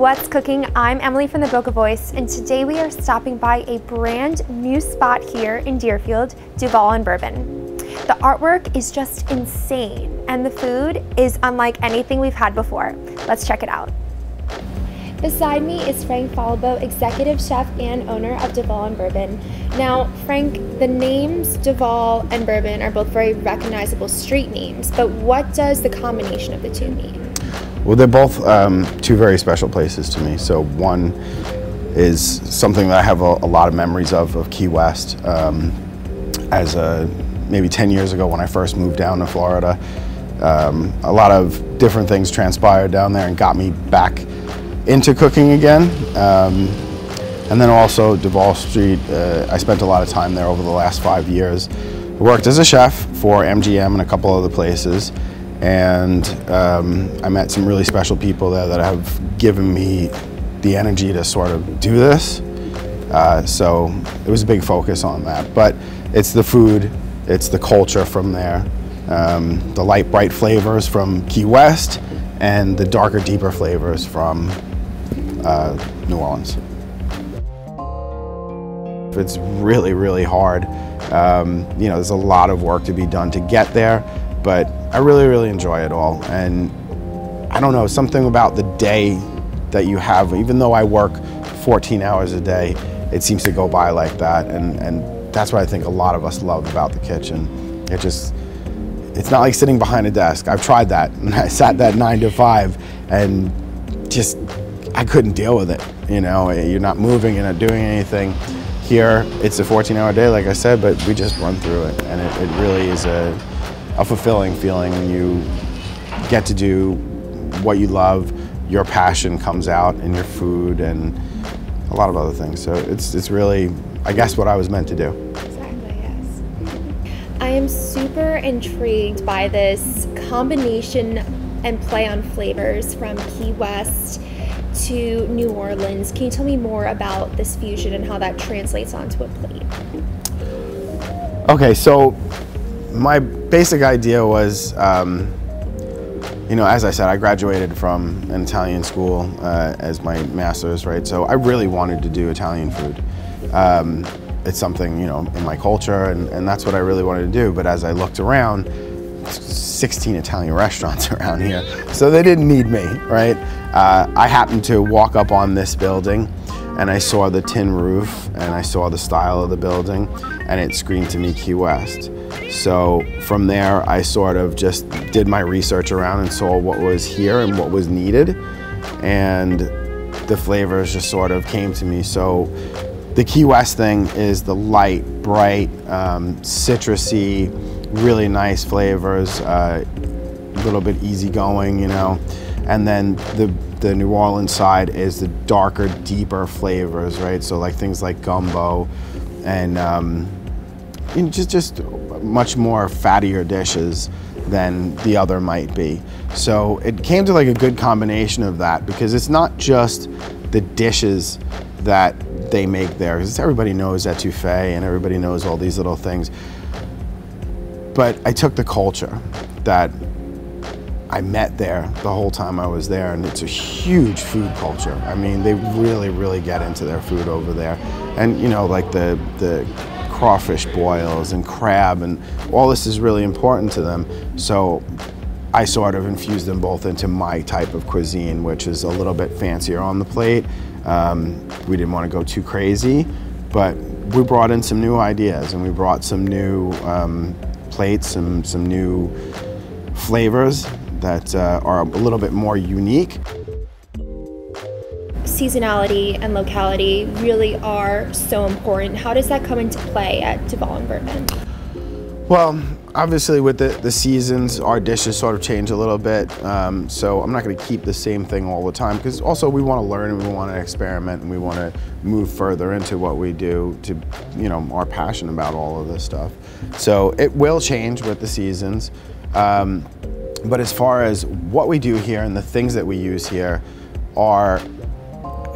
What's cooking? I'm Emily from the Boca Voice, and today we are stopping by a brand new spot here in Deerfield, Duval Bourbon. The artwork is just insane, and the food is unlike anything we've had before. Let's check it out. Beside me is Chef Falbo, executive chef and owner of Duval Bourbon. Now, Frank, the names Duval and Bourbon are both very recognizable street names, but what does the combination of the two mean? Well, they're both two very special places to me. So one is something that I have a lot of memories of Key West. Maybe 10 years ago when I first moved down to Florida, a lot of different things transpired down there and got me back into cooking again. And then also Duval Street, I spent a lot of time there over the last 5 years. I worked as a chef for MGM and a couple other places. And I met some really special people there that have given me the energy to sort of do this. So it was a big focus on that. But it's the food, it's the culture from there, the light, bright flavors from Key West, and the darker, deeper flavors from New Orleans. It's really, really hard. You know, there's a lot of work to be done to get there. But I really, really enjoy it all. And I don't know, something about the day that you have, even though I work 14 hours a day, it seems to go by like that. And that's what I think a lot of us love about the kitchen. It's not like sitting behind a desk. I've tried that. And I sat that 9 to 5 and just, I couldn't deal with it. You know, you're not moving, you're not doing anything. Here, it's a 14-hour day, like I said, but we just run through it. And it really is a fulfilling feeling when you get to do what you love, your passion comes out in your food and a lot of other things. So it's really, I guess, what I was meant to do. Exactly, yes. I am super intrigued by this combination and play on flavors from Key West to New Orleans. Can you tell me more about this fusion and how that translates onto a plate? Okay, so my basic idea was, you know, as I said, I graduated from an Italian school as my master's, right? So I really wanted to do Italian food. It's something, you know, in my culture, and that's what I really wanted to do. But as I looked around, 16 Italian restaurants around here, so they didn't need me, right? I happened to walk up on this building, and I saw the tin roof, and I saw the style of the building, and it screamed to me Key West. So from there, I sort of just did my research around and saw what was here and what was needed, and the flavors just sort of came to me. So the Key West thing is the light, bright, citrusy, really nice flavors, a little bit easygoing, you know, and then the New Orleans side is the darker, deeper flavors, right? So like things like gumbo and you know, just much more fattier dishes than the other might be. So it came to like a good combination of that, because it's not just the dishes that they make there, because everybody knows etouffee and everybody knows all these little things. But I took the culture that I met there the whole time I was there, and it's a huge food culture. I mean, they really, really get into their food over there. And you know, like the crawfish boils and crab, and all this is really important to them. So I sort of infused them both into my type of cuisine, which is a little bit fancier on the plate. We didn't want to go too crazy, but we brought in some new ideas, and we brought some new plates, some new flavors that are a little bit more unique. Seasonality and locality really are so important. How does that come into play at Duval Bourbon? Well, obviously with the seasons, our dishes sort of change a little bit. So I'm not going to keep the same thing all the time, because also we want to learn and we want to experiment and we want to move further into what we do to, you know, our passion about all of this stuff. So it will change with the seasons. But as far as what we do here and the things that we use here are,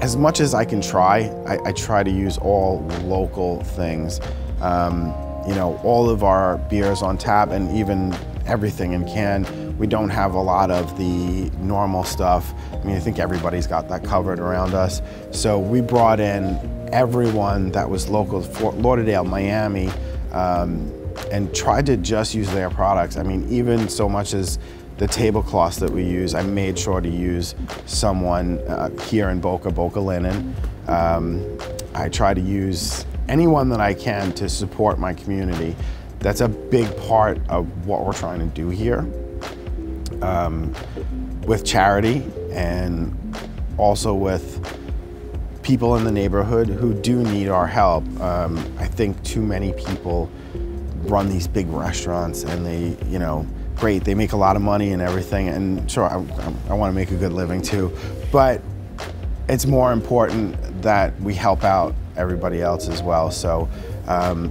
as much as I can try, I try to use all local things. You know, all of our beers on tap and even everything in can, We don't have a lot of the normal stuff. I mean, I think everybody's got that covered around us. So we brought in everyone that was local, Fort Lauderdale, Miami, and tried to just use their products. I mean, even so much as the tablecloths that we use, I made sure to use someone here in Boca Linen. I try to use anyone that I can to support my community. That's a big part of what we're trying to do here with charity, and also with people in the neighborhood who do need our help. I think too many people run these big restaurants, and they, you know, great, they make a lot of money and everything, and sure, I want to make a good living too, but it's more important that we help out everybody else as well. So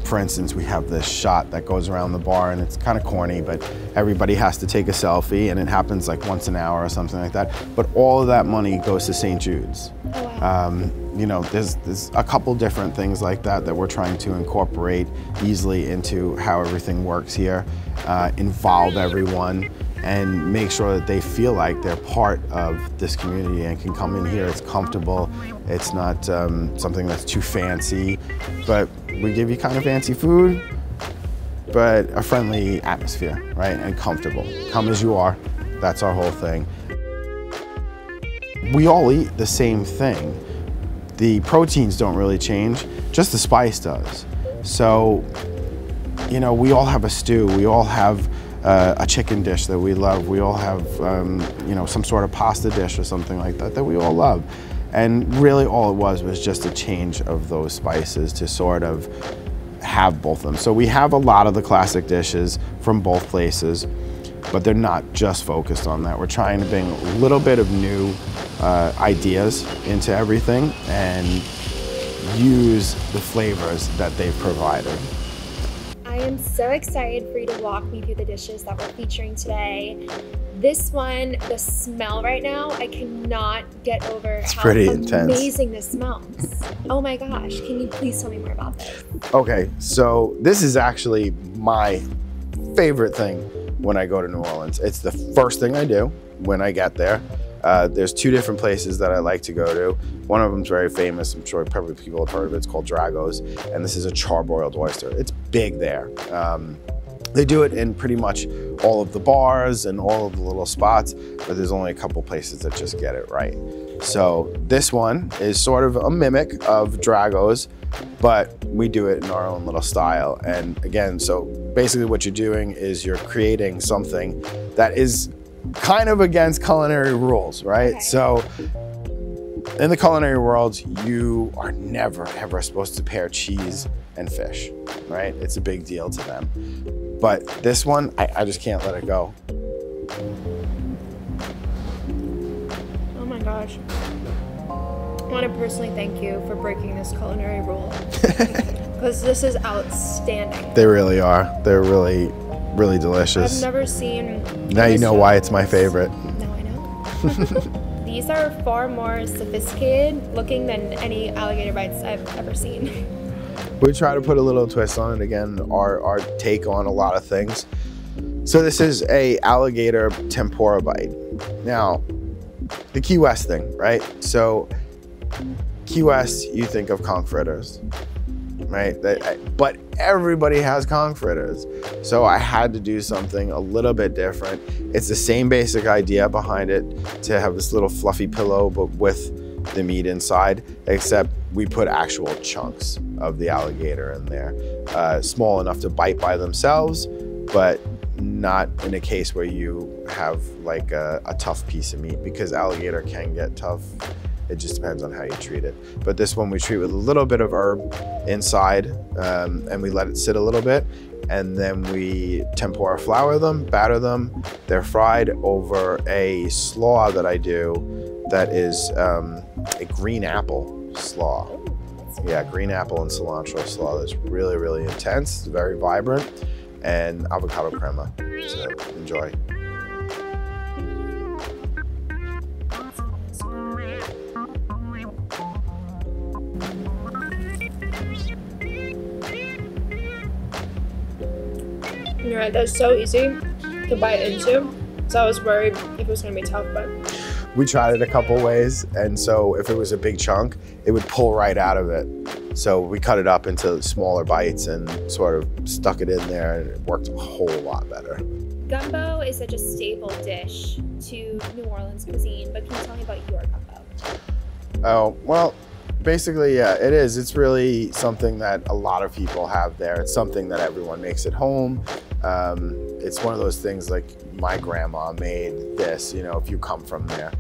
for instance, we have this shot that goes around the bar, and it's kind of corny, but everybody has to take a selfie, and it happens like once an hour or something like that. But all of that money goes to St. Jude's. Oh, wow. You know, there's a couple different things like that that we're trying to incorporate easily into how everything works here, involve everyone, and make sure that they feel like they're part of this community and can come in here. It's comfortable. It's not something that's too fancy, but we give you kind of fancy food, but a friendly atmosphere, right? And comfortable. Come as you are. That's our whole thing. We all eat the same thing. The proteins don't really change, just the spice does. So, you know, we all have a stew. We all have a chicken dish that we love. We all have, you know, some sort of pasta dish or something like that that we all love. And really all it was just a change of those spices to sort of have both of them. So we have a lot of the classic dishes from both places, but they're not just focused on that. We're trying to bring a little bit of new ideas into everything and use the flavors that they've provided. I am so excited for you to walk me through the dishes that we're featuring today. This one, the smell right now, I cannot get over how amazing this smells. Oh my gosh, can you please tell me more about this? Okay, so this is actually my favorite thing when I go to New Orleans. It's the first thing I do when I get there. There's two different places that I like to go to. One of them's very famous, I'm sure probably people have heard of it. It's called Drago's, and this is a charbroiled oyster. It's big there. They do it in pretty much all of the bars and all of the little spots, but there's only a couple places that just get it right. So this one is sort of a mimic of Drago's, but we do it in our own little style. And again, so basically what you're doing is you're creating something that is kind of against culinary rules, right? Okay. So in the culinary world, you are never ever supposed to pair cheese and fish, right? It's a big deal to them. But this one, I just can't let it go. Oh my gosh. I want to personally thank you for breaking this culinary rule, because this is outstanding. They really are. They're really, really delicious. I've never seen... Now you know why it's my favorite. Now I know. These are far more sophisticated looking than any alligator bites I've ever seen. We try to put a little twist on it. Again, our take on a lot of things. So this is a alligator tempura bite. Now, the Key West thing, right? So Key West, you think of conch fritters, right? But everybody has conch fritters. So I had to do something a little bit different. It's the same basic idea behind it, to have this little fluffy pillow, but with the meat inside, except we put actual chunks of the alligator in there. Small enough to bite by themselves, but not in a case where you have like a tough piece of meat, because alligator can get tough. It just depends on how you treat it. But this one we treat with a little bit of herb inside, and we let it sit a little bit, and then we tempura flour them, batter them. They're fried over a slaw that I do that is a green apple slaw. Yeah, green apple and cilantro slaw that's really, really intense, very vibrant, and avocado crema. So enjoy. You're right, that's so easy to bite into. So I was worried if it was gonna be tough, but. We tried it a couple ways, and so if it was a big chunk, it would pull right out of it. So we cut it up into smaller bites and sort of stuck it in there, and it worked a whole lot better. Gumbo is such a staple dish to New Orleans cuisine, but can you tell me about your gumbo? Oh, well, basically, yeah, it is. It's really something that a lot of people have there. It's something that everyone makes at home. It's one of those things like my grandma made this, you know, if you come from there.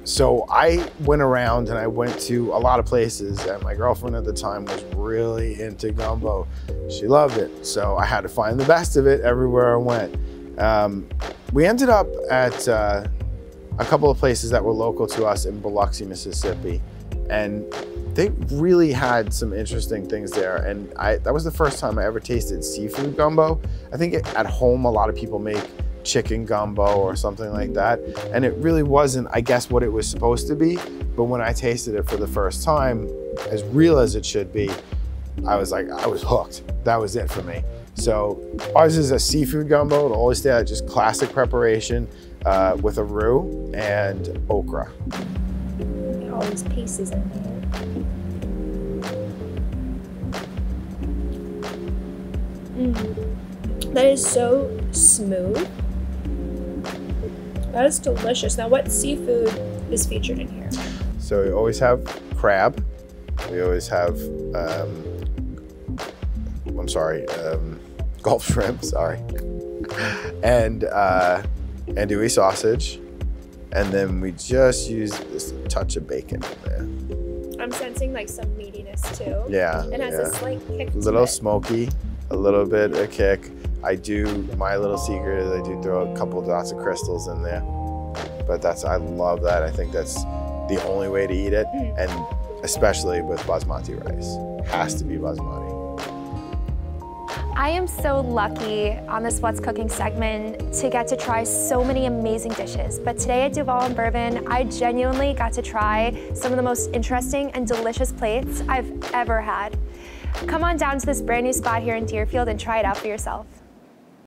So I went around and I went to a lot of places, and my girlfriend at the time was really into gumbo. She loved it. So I had to find the best of it everywhere I went. We ended up at a couple of places that were local to us in Biloxi, Mississippi. And they really had some interesting things there. And that was the first time I ever tasted seafood gumbo. I think at home, a lot of people make chicken gumbo or something like that. And it really wasn't, I guess, what it was supposed to be. But when I tasted it for the first time, as real as it should be, I was like, I was hooked. That was it for me. So ours is a seafood gumbo. It'll always stay at just classic preparation with a roux and okra. Look at all these pieces in there. That is so smooth. That is delicious. Now, what seafood is featured in here? So we always have crab. We always have, Gulf shrimp, sorry. And andouille sausage. And then we just use this touch of bacon in there. I'm sensing like some meatiness too. Yeah. It has a slight kick to it. A little smoky, a little bit of kick. My little secret is I do throw a couple of dots of crystals in there. But I love that. I think that's the only way to eat it. And especially with basmati rice. Has to be basmati. I am so lucky on this What's Cooking segment to get to try so many amazing dishes. But today at Duval Bourbon, I genuinely got to try some of the most interesting and delicious plates I've ever had. Come on down to this brand new spot here in Deerfield and try it out for yourself.